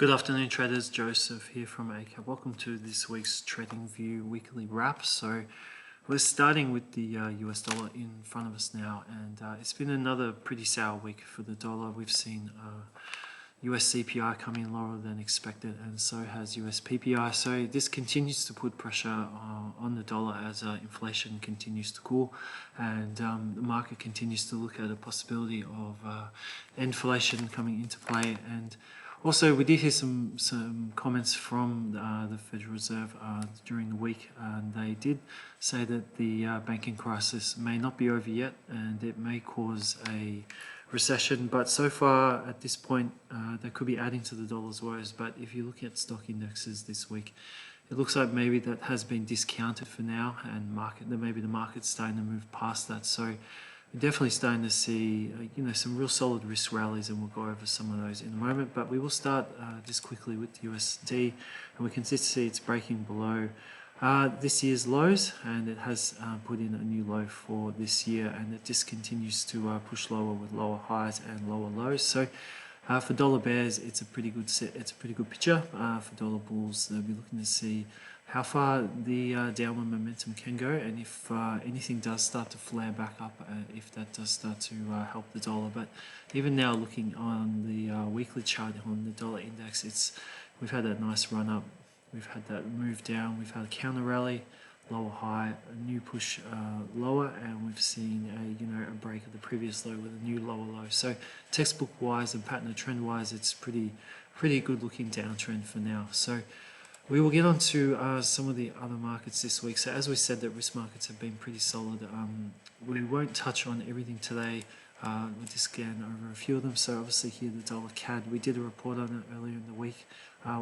Good afternoon traders, Joseph here from Eightcap. Welcome to this week's Trading View weekly wrap. So we're starting with the US dollar in front of us now, and it's been another pretty sour week for the dollar. We've seen US CPI come in lower than expected, and so has US PPI. So this continues to put pressure on the dollar as inflation continues to cool, and the market continues to look at a possibility of inflation coming into play. And also, we did hear some comments from the Federal Reserve during the week, and they did say that the banking crisis may not be over yet, and it may cause a recession. But so far, at this point, they could be adding to the dollar's woes. But if you look at stock indexes this week, it looks like maybe that has been discounted for now, and maybe the market's starting to move past that. So we're definitely starting to see, some real solid risk rallies, and we'll go over some of those in a moment. But we will start just quickly with the USD, and we can see it's breaking below this year's lows, and it has put in a new low for this year, and it just continues to push lower with lower highs and lower lows. So for dollar bears, it's a pretty good picture. For dollar bulls, they'll be looking to see how far the downward momentum can go, and if anything does start to flare back up, if that does start to help the dollar. But even now, looking on the weekly chart on the dollar index, we've had a nice run up, we've had that move down, we've had a counter rally, lower high, a new push lower, and we've seen a break of the previous low with a new lower low. So textbook wise and pattern trend wise, it's pretty good looking downtrend for now. So we will get on to some of the other markets this week. So as we said, that risk markets have been pretty solid. We won't touch on everything today. We'll just scan over a few of them. So obviously here the dollar CAD, we did a report on it earlier in the week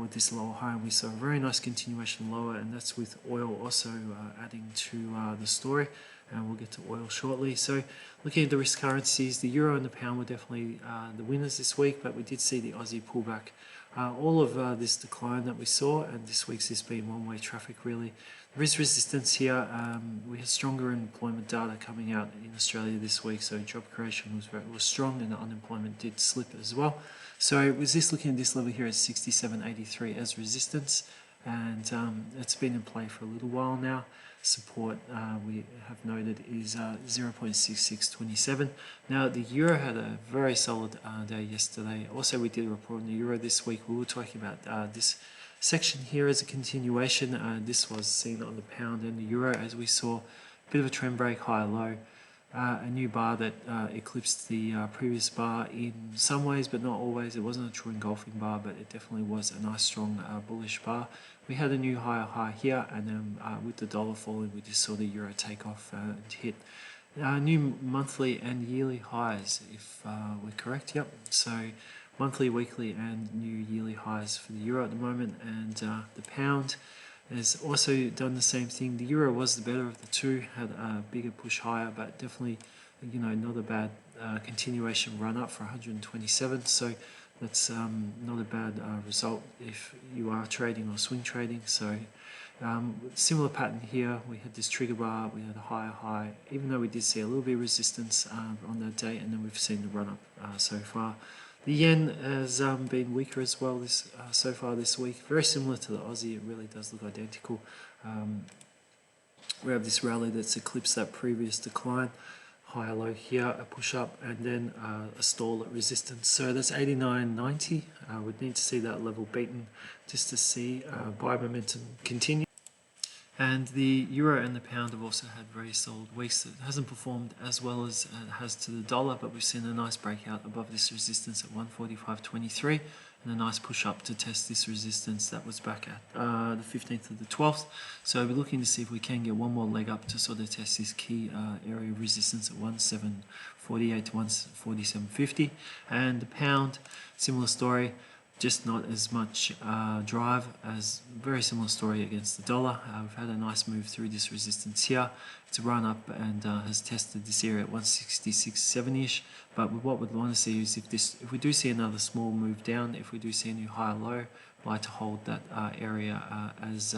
with this lower high, and we saw a very nice continuation lower, and that's with oil also adding to the story, and we'll get to oil shortly. So looking at the risk currencies, the euro and the pound were definitely the winners this week, but we did see the Aussie pullback. All of this decline that we saw, and this week's has been one-way traffic really. There is resistance here. We had stronger employment data coming out in Australia this week, so job creation was strong, and the unemployment did slip as well. So it was just looking at this level here at 67.83 as resistance, and it's been in play for a little while now. Support we have noted is 0.6627. Now the euro had a very solid day yesterday. Also, we did a report on the euro this week. We were talking about this section here as a continuation. This was seen on the pound and the euro, as we saw a bit of a trend break, high low, a new bar that eclipsed the previous bar in some ways, but not always. It wasn't a true engulfing bar, but it definitely was a nice strong bullish bar. We had a new higher high here, and then with the dollar falling, we just saw the euro take off and hit new monthly and yearly highs, if we're correct. Yep. So monthly, weekly, and new yearly highs for the euro at the moment, and the pound has also done the same thing. The euro was the better of the two, had a bigger push higher, but definitely, not a bad continuation run up for 127. So that's not a bad result if you are trading or swing trading. So similar pattern here. We had this trigger bar, we had a higher high, even though we did see a little bit of resistance on that day, and then we've seen the run up so far. The yen has been weaker as well so far this week. Very similar to the Aussie, it really does look identical. We have this rally that's eclipsed that previous decline. Higher low here, a push up, and then a stall at resistance. So that's 89.90. We'd need to see that level beaten just to see buy momentum continue. And the euro and the pound have also had very solid weeks. It hasn't performed as well as it has to the dollar, but we've seen a nice breakout above this resistance at 145.23, and a nice push up to test this resistance that was back at the 15th of the 12th. So we're looking to see if we can get one more leg up to sort of test this key area of resistance at 1748 to 147.50. And the pound, similar story. Just not as much drive, as very similar story against the dollar. We've had a nice move through this resistance here. It's a run up and has tested this area at 166.70ish. But what we'd want to see is if we do see another small move down, if we do see a new higher low, I'd like to hold that area as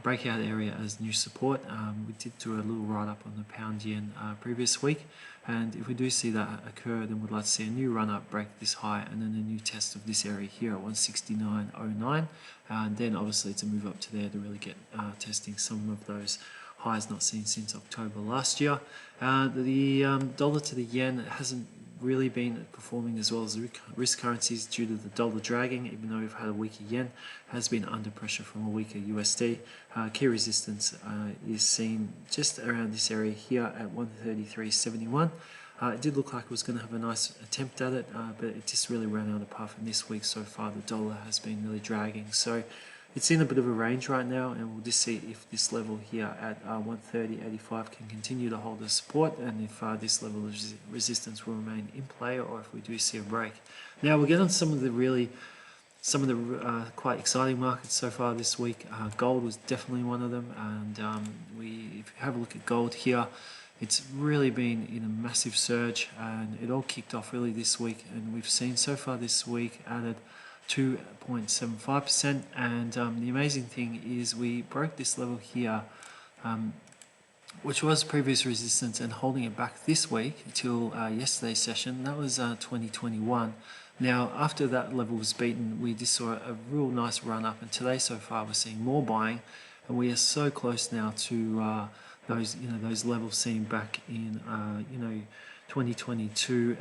breakout area as new support. We did do a little write-up on the pound yen previous week, and if we do see that occur, then we'd like to see a new run-up, break this high, and then a new test of this area here at 169.09, and then obviously to move up to there to really get testing some of those highs not seen since October last year. The dollar to the yen hasn't really been performing as well as the risk currencies due to the dollar dragging, even though we've had a weaker yen, has been under pressure from a weaker USD. Key resistance is seen just around this area here at 133.71. It did look like it was going to have a nice attempt at it, but it just really ran out of path, and this week so far the dollar has been really dragging. So it's in a bit of a range right now, and we'll just see if this level here at 130.85 can continue to hold the support, and if this level of resistance will remain in play, or if we do see a break. Now we'll get on some of the quite exciting markets so far this week. Gold was definitely one of them, and if you have a look at gold here, it's really been in a massive surge, and it all kicked off really this week, and we've seen so far this week added 2.75%, and the amazing thing is we broke this level here, which was previous resistance, and holding it back this week till yesterday's session. That was 2021. Now after that level was beaten, we just saw a real nice run up, and today so far we're seeing more buying, and we are so close now to those levels seen back in 2022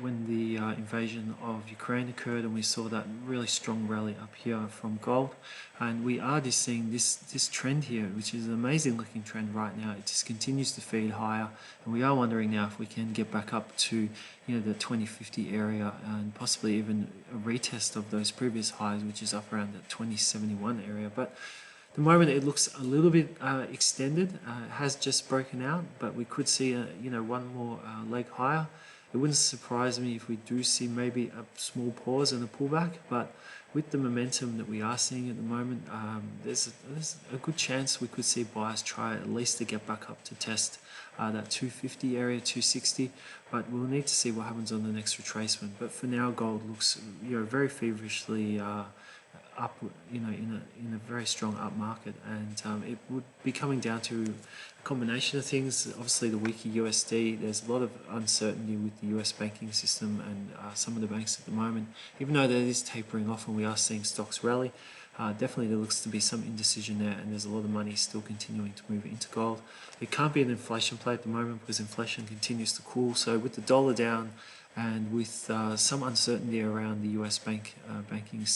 when the invasion of Ukraine occurred, and we saw that really strong rally up here from gold. And we are just seeing this trend here, which is an amazing looking trend right now. It just continues to feed higher, and we are wondering now if we can get back up to the 2050 area, and possibly even a retest of those previous highs, which is up around that 2071 area. But at the moment it looks a little bit extended. It has just broken out, but we could see one more leg higher. It wouldn't surprise me if we do see maybe a small pause and a pullback, but with the momentum that we are seeing at the moment, there's a good chance we could see buyers try at least to get back up to test that 250 area, 260, but we'll need to see what happens on the next retracement. But for now, gold looks very feverishly up, in a very strong up market, and it would be coming down to a combination of things. Obviously the weaker USD, there's a lot of uncertainty with the US banking system and some of the banks at the moment. Even though that is tapering off and we are seeing stocks rally, definitely there looks to be some indecision there, and there's a lot of money still continuing to move into gold. It can't be an inflation play at the moment because inflation continues to cool. So with the dollar down, and with some uncertainty around the US banking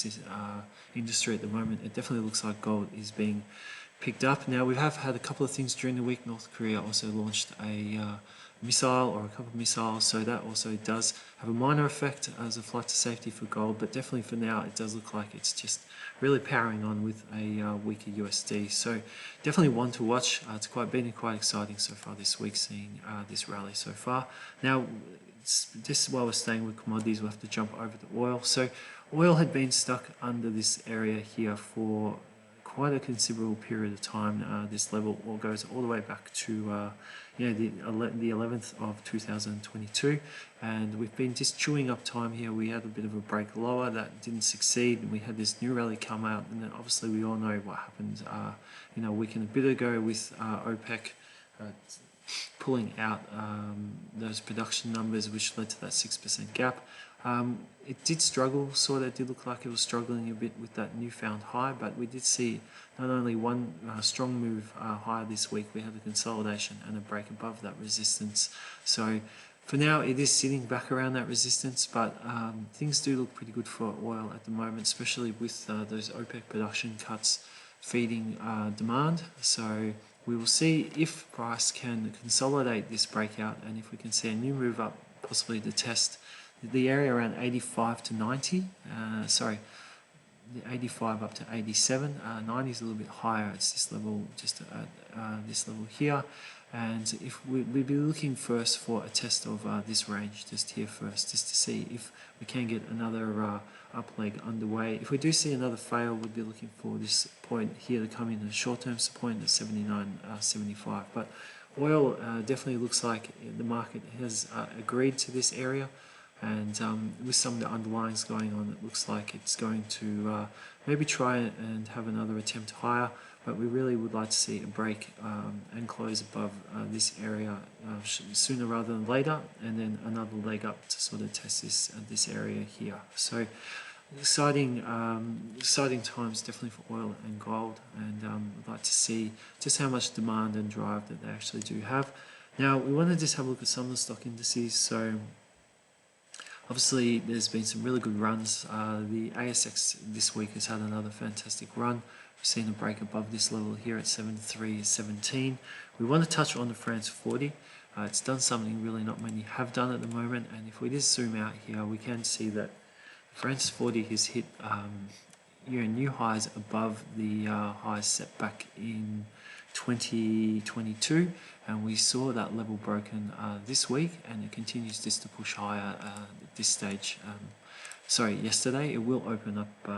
industry at the moment, it definitely looks like gold is being picked up. Now we have had a couple of things during the week. North Korea also launched a missile, or a couple of missiles, so that also does have a minor effect as a flight to safety for gold, but definitely for now it does look like it's just really powering on with a weaker USD. So definitely one to watch. It's been quite exciting so far this week, seeing this rally so far. Now just while we're staying with commodities, we'll have to jump over to oil. So oil had been stuck under this area here for quite a considerable period of time. This level goes all the way back to the 11th of 2022, and we've been just chewing up time here. We had a bit of a break lower that didn't succeed, and we had this new rally come out, and then obviously we all know what happened a week and a bit ago with OPEC pulling out those production numbers, which led to that 6% gap. It did struggle, it did look like it was struggling a bit with that newfound high, but we did see not only one strong move higher this week, we had a consolidation and a break above that resistance. So for now it is sitting back around that resistance, but things do look pretty good for oil at the moment, especially with those OPEC production cuts feeding demand. So we will see if price can consolidate this breakout, and if we can see a new move up, possibly to test the area around 85 to 90, the 85 up to 87, 90 is a little bit higher. It's this level, just at this level here, and if we'd be looking first for a test of this range just here first, just to see if we can get another up leg underway. If we do see another fail, we'd be looking for this point here to come in a short-term support at 79.75. But oil definitely looks like the market has agreed to this area, and with some of the underlyings going on, it looks like it's going to maybe try and have another attempt higher. but we really would like to see a break and close above this area sooner rather than later, and then another leg up to sort of test this area here. So exciting times definitely for oil and gold, and I'd like to see just how much demand and drive that they actually do have. Now we want to just have a look at some of the stock indices. So obviously there's been some really good runs. The ASX this week has had another fantastic run. We've seen a break above this level here at 73.17. We want to touch on the France 40. It's done something really not many have done at the moment, and if we just zoom out here, we can see that France 40 has hit new highs above the highs set back in 2022, and we saw that level broken this week, and it continues just to push higher at this stage. Yesterday. It will open up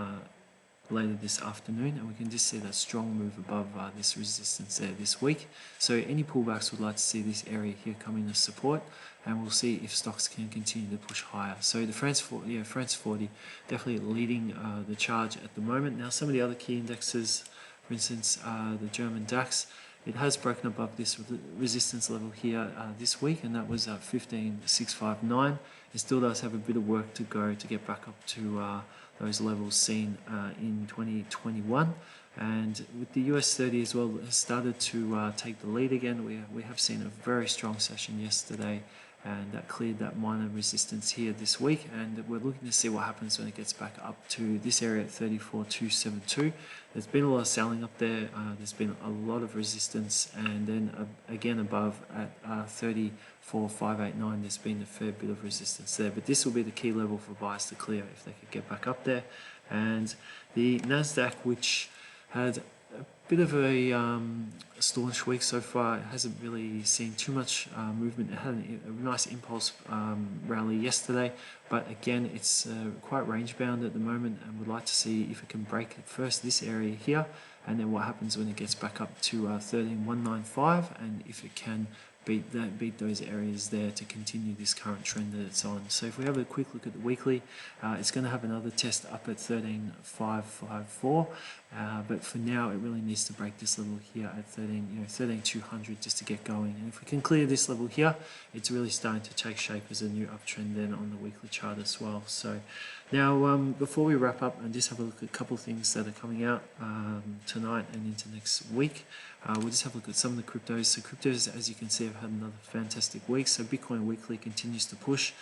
later this afternoon, and we can just see that strong move above this resistance there this week. So any pullbacks would like to see this area here come in as support, and we'll see if stocks can continue to push higher. So the France 40 definitely leading the charge at the moment. Now some of the other key indexes, for instance the German DAX, it has broken above this resistance level here this week, and that was 15,659. It still does have a bit of work to go to get back up to those levels seen in 2021. And with the US 30 as well, has started to take the lead again. We have seen a very strong session yesterday, and that cleared that minor resistance here this week, and we're looking to see what happens when it gets back up to this area at 34,272. There's been a lot of selling up there, there's been a lot of resistance, and then again above at 34,589 there's been a fair bit of resistance there, but this will be the key level for buyers to clear if they could get back up there. And the Nasdaq, which had a bit of a staunch week so far, it hasn't really seen too much movement. It had a nice impulse rally yesterday, but again it's quite range bound at the moment, and would like to see if it can break first this area here, and then what happens when it gets back up to 13,195, and if it can beat those areas there to continue this current trend that it's on. So if we have a quick look at the weekly, it's going to have another test up at 13,554, but for now it really needs to break this level here at 13,200 just to get going. And if we can clear this level here, it's really starting to take shape as a new uptrend then on the weekly chart as well. So now before we wrap up and just have a look at a couple of things that are coming out tonight and into next week, we'll just have a look at some of the cryptos. So cryptos, as you can see, have had another fantastic week. So Bitcoin weekly continues to push.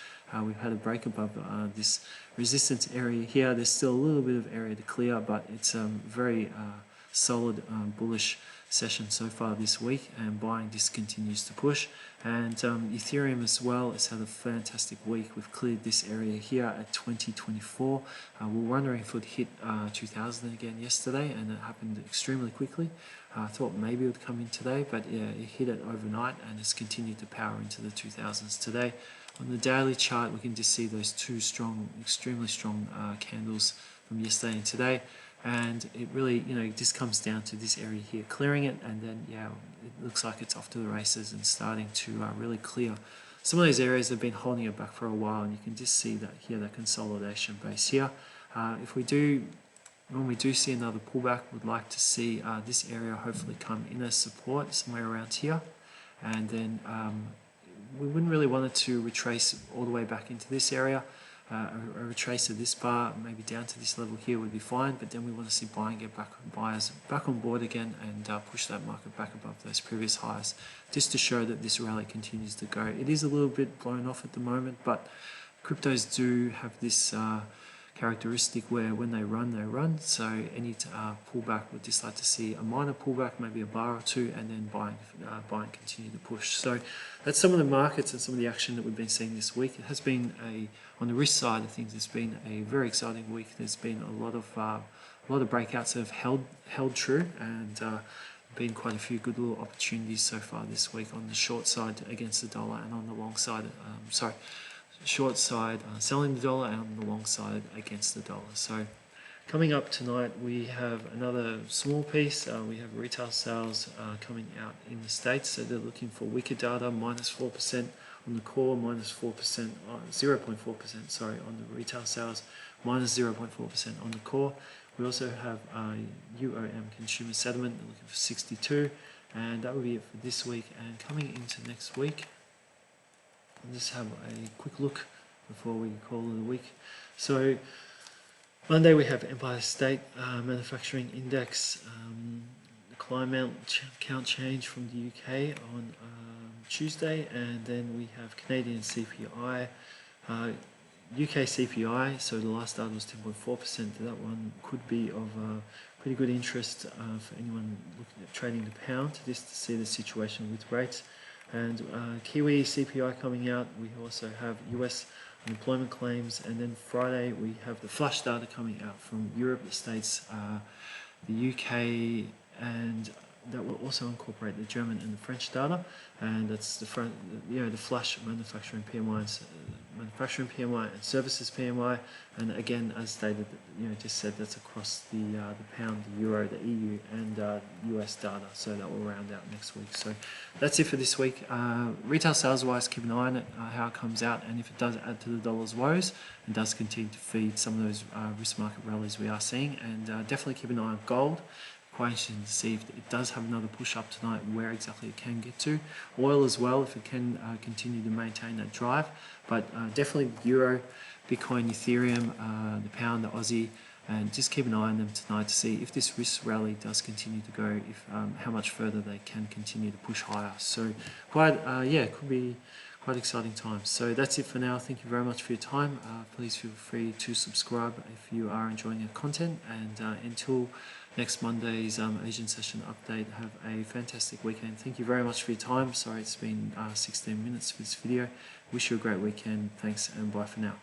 We've had a break above this resistance area here. There's still a little bit of area to clear, but it's very solid bullish session so far this week, and buying just continues to push. And Ethereum as well has had a fantastic week. We've cleared this area here at 2024. We're wondering if it would hit 2000 again yesterday, and it happened extremely quickly. I thought maybe it would come in today, but yeah, it hit it overnight and has continued to power into the 2000s today. On the daily chart, we can just see those two extremely strong candles from yesterday and today, and it really, just comes down to this area here, clearing it, and then it looks like it's off to the races and starting to really clear some of those areas that have been holding it back for a while. And you can just see that here, that consolidation base here. When we do see another pullback, we'd like to see this area hopefully come in as support somewhere around here, and then we wouldn't really want it to retrace all the way back into this area. A retrace of this bar, maybe down to this level here, would be fine, but then we want to see buyers back on board again, and push that market back above those previous highs, just to show that this rally continues to go. It is a little bit blown off at the moment, but cryptos do have this characteristic where when they run. So any pullback, would just like to see a minor pullback, maybe a bar or two, and then buying continue to push. So that's some of the markets and some of the action that we've been seeing this week. It has been on the risk side of things, it's been a very exciting week. There's been a lot of breakouts that have held true, and been quite a few good little opportunities so far this week on the short side against the dollar, and on the long side, short side selling the dollar, and on the long side against the dollar. So coming up tonight, we have another small piece. We have retail sales coming out in the States. So they're looking for weaker data, -4% on the core, -4%, 0.4%, sorry, on the retail sales, -0.4% on the core. We also have UOM consumer sentiment looking for 62, and that will be it for this week. And coming into next week, I'll just have a quick look before we call it a week. So Monday we have Empire State Manufacturing Index, the climate count change from the UK on Tuesday, and then we have Canadian CPI, UK CPI. So the last data was 10.4%. That one could be of pretty good interest for anyone looking at trading the pound, just to see the situation with rates. And Kiwi CPI coming out. We also have US unemployment claims, and then Friday we have the flash data coming out from Europe, the States, the UK, and that will also incorporate the German and the French data, and that's the flash manufacturing PMI, manufacturing PMI and services PMI, and again, as stated, just said that's across the pound, the euro, the EU, and US data. So that will round out next week. So that's it for this week. Retail sales wise, keep an eye on it, how it comes out, and if it does add to the dollar's woes and does continue to feed some of those risk market rallies we are seeing, and definitely keep an eye on gold. Quite interesting to see if it does have another push up tonight, where exactly it can get to. Oil as well, if it can continue to maintain that drive, but definitely Euro, Bitcoin, Ethereum, the pound, the Aussie, and just keep an eye on them tonight to see if this risk rally does continue to go, if how much further they can continue to push higher. So quite it could be quite exciting times. So that's it for now. Thank you very much for your time. Please feel free to subscribe if you are enjoying our content, and until next Monday's Asian session update, have a fantastic weekend. Thank you very much for your time. Sorry it's been 16 minutes for this video. Wish you a great weekend. Thanks, and bye for now.